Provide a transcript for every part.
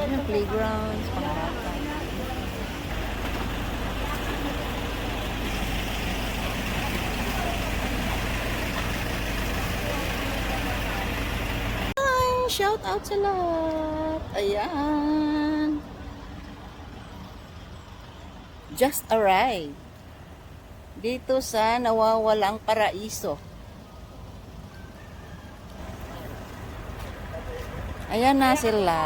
Yung playgrounds, pangbata. Hi! Shout out sa lahat! Ayan! Just arrived dito sa nawawalang paraiso. Ayan na sila.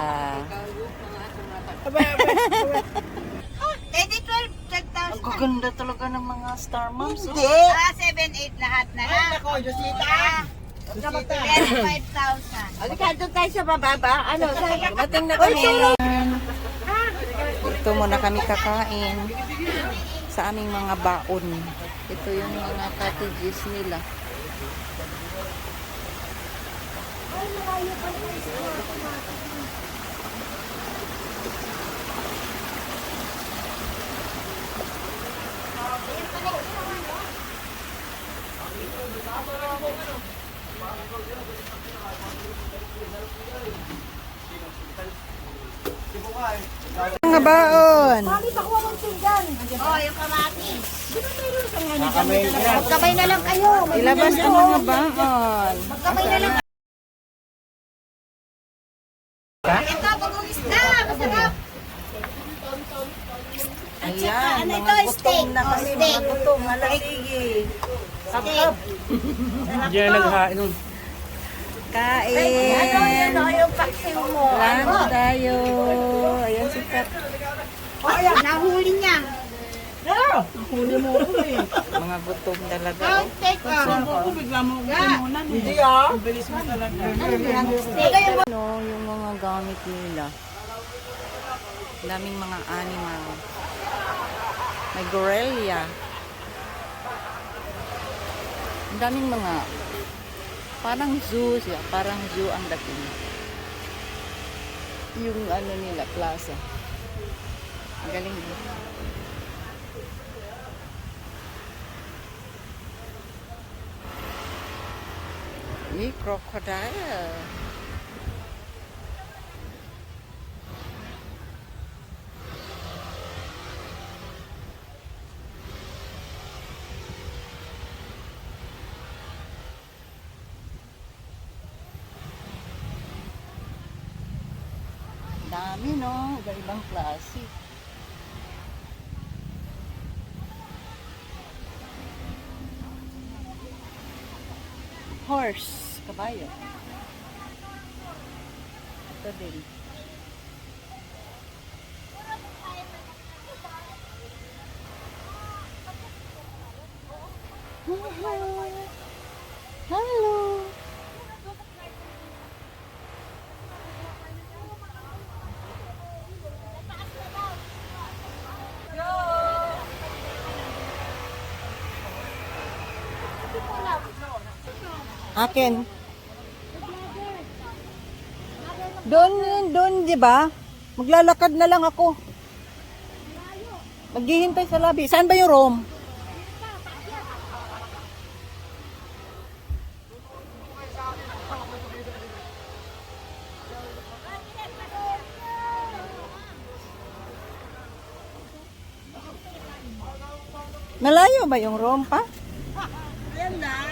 Pwede 12,000. Ang gaganda talaga ng mga Star Moms. Oh. 7, 8 lahat na lang. Ako, Josita. 5,000. Halika doon tayo sa bababa. Ano? Dumating na kami. Ito muna kami kakain sa aming mga baon. Ito yung mga cottages nila. Mga baon. Oh, yung kamati. Magkamay na lang kayo. Ilabas ang mga baon. Magkamay na lang. Ito, bagong isda. Masarap. Ayan, Ano mga ito? gutom Steak. na kami. Steak. Mga gutom. Halasigi. Steak. Diyan naghahain nun. Kain. Ano yung paksiw mo? Lunch tayo. Ayan si Kat. Nahuli niya. Mga gutom talaga. Oh, Oh. steak. Hindi ah. Ano, yung mga gamit nila. Daming mga animal. May gorilla. Ang daming mga parang zoo siya. Parang zoo ang dating. Yung ano nila, plaza. Ang galing. Crocodile. Dami, no? Iba-ibang klase. Horse. Kabayo. Ito din. Hello. Akin. Doon, di ba? Maglalakad na lang ako. Maghihintay sa lobby. Saan ba yung room? Malayo ba yung room pa? Ayan na.